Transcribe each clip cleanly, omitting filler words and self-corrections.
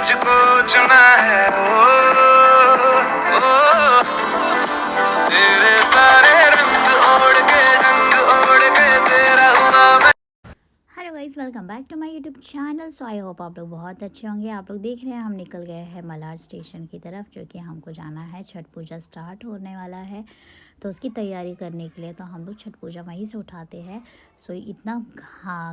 मुझको चुना है ओ, तेरे सारे रंग ओढ़ के तेरा हुआ मैं। Hello guys, welcome back to my YouTube channel. So I hope आप लोग बहुत अच्छे होंगे। आप लोग देख रहे हैं हम निकल गए हैं मलाड स्टेशन की तरफ, जो कि हमको जाना है। छठ पूजा स्टार्ट होने वाला है तो उसकी तैयारी करने के लिए तो हम लोग छठ पूजा वहीं से उठाते हैं। सो इतना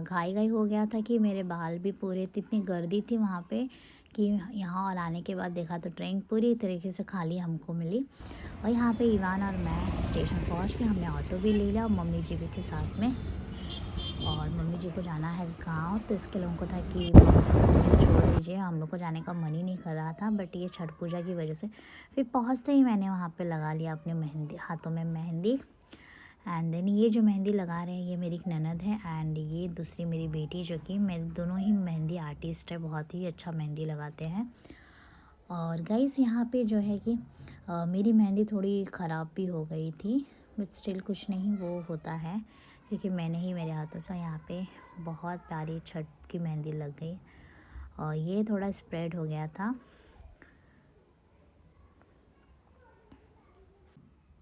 घाई हो गया था कि मेरे बाल भी पूरे, इतनी गर्दी थी वहाँ पे कि यहाँ और आने के बाद देखा तो ट्रेन पूरी तरीके से खाली हमको मिली। और यहाँ पे इवान और मैं स्टेशन पहुँच के हमने ऑटो भी ले लिया और मम्मी जी भी थे साथ में। और मम्मी जी को जाना है गांव, तो इसके लोगों को था कि मुझे छोड़ दीजिए, हम लोग को जाने का मन ही नहीं कर रहा था। बट ये छठ पूजा की वजह से फिर पहुंचते ही मैंने वहाँ पे लगा लिया अपने मेहंदी, हाथों में मेहंदी। एंड देन ये जो मेहंदी लगा रहे हैं ये मेरी एक ननद है एंड ये दूसरी मेरी बेटी, जो कि मेरे दोनों ही मेहंदी आर्टिस्ट है, बहुत ही अच्छा मेहंदी लगाते हैं। और गाइस यहाँ पे जो है कि मेरी मेहंदी थोड़ी ख़राब भी हो गई थी, बट स्टिल कुछ नहीं, वो होता है क्योंकि मैंने ही मेरे हाथों से यहाँ पे बहुत प्यारी छठ की मेहंदी लग गई और ये थोड़ा स्प्रेड हो गया था।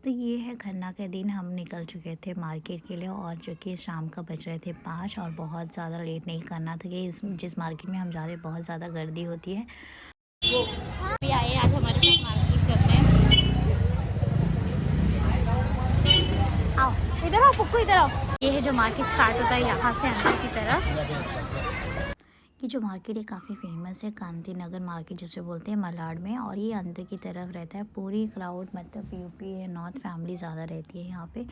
तो ये है खन्ना के दिन हम निकल चुके थे मार्केट के लिए, और जो कि शाम का बज रहे थे 5 और बहुत ज़्यादा लेट नहीं करना था कि जिस मार्केट में हम जा रहे बहुत ज़्यादा गर्दी होती है। भी आए आज हमारे साथ मार्केट करने। आओ इधर आओ पुक्कू, इधर आओ। ये है जो मार्केट स्टार्ट होता है यहाँ से अंदर की तरफ। कि जो मार्केट है काफ़ी फेमस है, कांति नगर मार्केट जिसे बोलते हैं मलाड में, और ये अंदर की तरफ रहता है। पूरी क्राउड मतलब यूपी है, नॉर्थ फैमिली ज़्यादा रहती है यहाँ पे।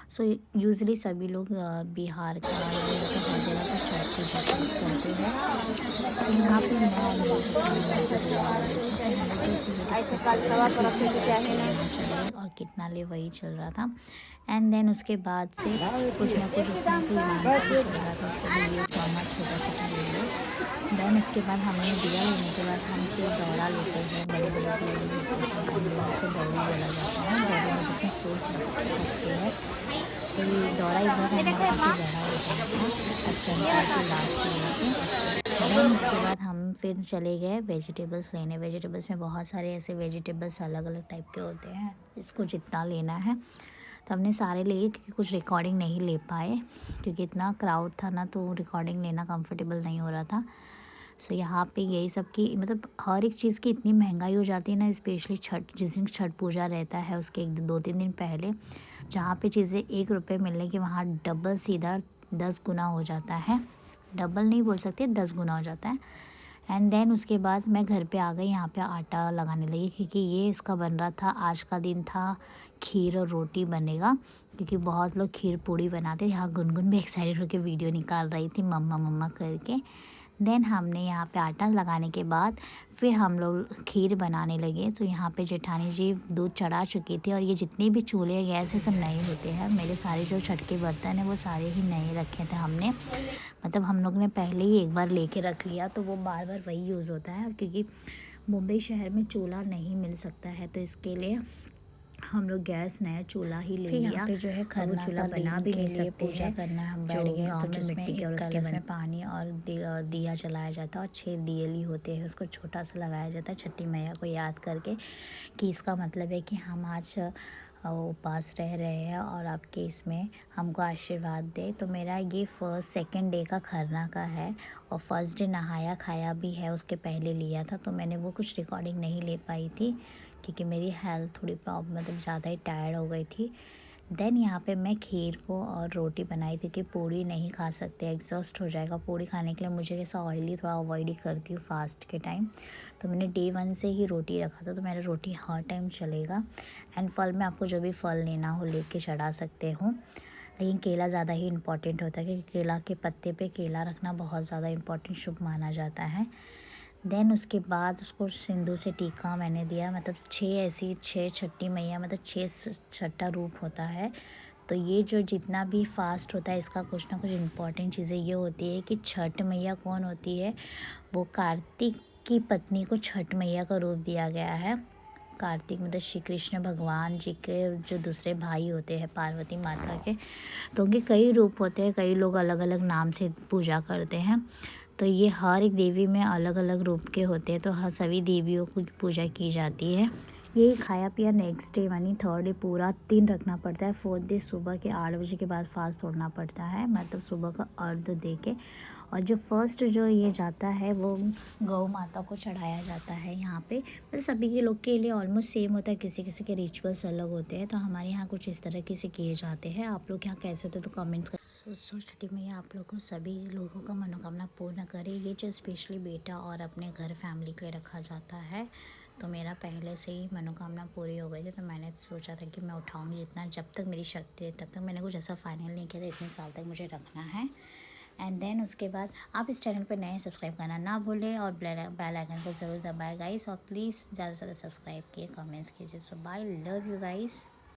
सो यूजुअली सभी लोग बिहार का हर जगह का छठ पूजा करते हैं। तो यहाँ पे और कितना ले वही चल रहा था। एंड देन उसके बाद से कुछ ना कुछ उसमें से ईमान का भी चल रहा था, उसको भी छोटा छोटा ले लो। देन उसके बाद हमने दिया लेने के बाद हम फिर दौड़ा लेते हैं, बड़े बड़े दिए लेते हैं, उसको दौड़ी बोला जाता है। दौड़े में जिसमें सोच रखते हैं, तो ये दौड़ा एक बार हमारा काफ़ी बड़ा होता था अस्पताल के लास्ट की वजह से। देन उसके बाद हम फिर चले गए वेजिटेबल्स लेने। वेजिटेबल्स में बहुत सारे ऐसे वेजिटेबल्स अलग अलग टाइप के होते हैं, इसको जितना लेना है तो हमने सारे लिए, क्योंकि कुछ रिकॉर्डिंग नहीं ले पाए क्योंकि इतना क्राउड था ना, तो रिकॉर्डिंग लेना कंफर्टेबल नहीं हो रहा था। सो यहाँ पे यही सब की मतलब हर एक चीज़ की इतनी महंगाई हो जाती है ना, स्पेशली छठ, जिस दिन छठ पूजा रहता है उसके 1-2-3 दिन पहले, जहाँ पे चीज़ें 1 रुपये मिलने की वहाँ डबल सीधा 10 गुना हो जाता है। डबल नहीं बोल सकते, 10 गुना हो जाता है। एंड देन उसके बाद मैं घर पे आ गई, यहाँ पे आटा लगाने लगी, क्योंकि ये इसका बन रहा था, आज का दिन था खीर और रोटी बनेगा, क्योंकि बहुत लोग खीर पूड़ी बनाते। यहाँ गुनगुन भी एक्साइटेड होकर वीडियो निकाल रही थी मम्मा मम्मा करके। देन हमने यहाँ पे आटा लगाने के बाद फिर हम लोग खीर बनाने लगे। तो यहाँ पे जेठानी जी दूध चढ़ा चुकी थी, और ये जितने भी चूल्हे गैस है सब नए होते हैं। मेरे सारे जो छठ के बर्तन हैं वो सारे ही नए रखे थे हमने, मतलब हम लोग ने पहले ही एक बार लेके रख लिया, तो वो बार बार वही यूज़ होता है। क्योंकि मुंबई शहर में चूल्हा नहीं मिल सकता है, तो इसके लिए हम लोग गैस नया चूल्हा ही ले लिया। जो है वो चूल्हा बना भी नहीं सकते हैं, करना हम बैठ गए गाँव में मिट्टी के, और उसके में पानी और दिया जलाया जाता है, और 6 दियली होते हैं, उसको छोटा सा लगाया जाता है छठी मैया को याद करके, कि इसका मतलब है कि हम आज उपास रह रहे हैं और आपके इसमें हमको आशीर्वाद दे। तो मेरा ये सेकंड डे का खरना का है, और फर्स्ट डे नहाया खाया भी है, उसके पहले लिया था, तो मैंने वो कुछ रिकॉर्डिंग नहीं ले पाई थी क्योंकि मेरी हेल्थ थोड़ी प्रॉब्लम, मतलब ज़्यादा ही टायर्ड हो गई थी। देन यहाँ पे मैं खीर को और रोटी बनाई थी कि पूड़ी नहीं खा सकते, एग्जॉस्ट हो जाएगा पूड़ी खाने के लिए। मुझे ऐसा ऑयली थोड़ा अवॉइड ही करती हूँ फास्ट के टाइम, तो मैंने डे 1 से ही रोटी रखा था, तो मेरा रोटी हर टाइम चलेगा। एंड फल में आपको जो भी फल लेना हो लेके चढ़ा सकते हो, लेकिन केला ज़्यादा ही इम्पॉर्टेंट होता है, क्योंकि केला के पत्ते पे केला रखना बहुत ज़्यादा इम्पॉर्टेंट शुभ माना जाता है। देन उसके बाद उसको सिंदूर से टीका मैंने दिया, मतलब 6 छठी मैया, मतलब 6 छठा रूप होता है। तो ये जो जितना भी फास्ट होता है इसका कुछ ना कुछ इम्पॉर्टेंट चीज़ें ये होती है कि छठ मैया कौन होती है, वो कार्तिक की पत्नी को छठ मैया का रूप दिया गया है। कार्तिक मतलब श्री कृष्ण भगवान जी के जो दूसरे भाई होते हैं पार्वती माता के, तो उनके कई रूप होते हैं, कई लोग अलग अलग नाम से पूजा करते हैं। तो ये हर एक देवी में अलग अलग रूप के होते हैं, तो हर सभी देवियों की पूजा की जाती है। यही खाया पिया नेक्स्ट डे यानी थर्ड डे पूरा दिन रखना पड़ता है। फोर्थ डे सुबह के 8 बजे के बाद फास्ट तोड़ना पड़ता है, मतलब सुबह का अर्घ दे के। और जो फर्स्ट जो ये जाता है वो गौ माता को चढ़ाया जाता है यहाँ पे। मतलब सभी के लोग के लिए ऑलमोस्ट सेम होता है, किसी किसी के रिचुअल्स अलग होते हैं। तो हमारे यहाँ कुछ इस तरीके से किए जाते हैं। आप लोग यहाँ कैसे होते तो कमेंट्स कर। सो छठी मैया आप लोग को सभी लोगों का मनोकामना पूर्ण करे। ये जो स्पेशली बेटा और अपने घर फैमिली के लिए रखा जाता है, तो मेरा पहले से ही मनोकामना पूरी हो गई थी। तो मैंने सोचा था कि मैं उठाऊंगी जितना, जब तक मेरी शक्ति है तब तक। मैंने कुछ ऐसा फाइनल नहीं किया था, इतने साल तक मुझे रखना है। एंड देन उसके बाद आप इस चैनल पर नए सब्सक्राइब करना ना भूलें और बेल आइकन को ज़रूर दबाएं गाइस। और प्लीज़ ज़्यादा से ज़्यादा सब्सक्राइब किए, कमेंट्स कीजिए। सो बाय, लव यू गाइस।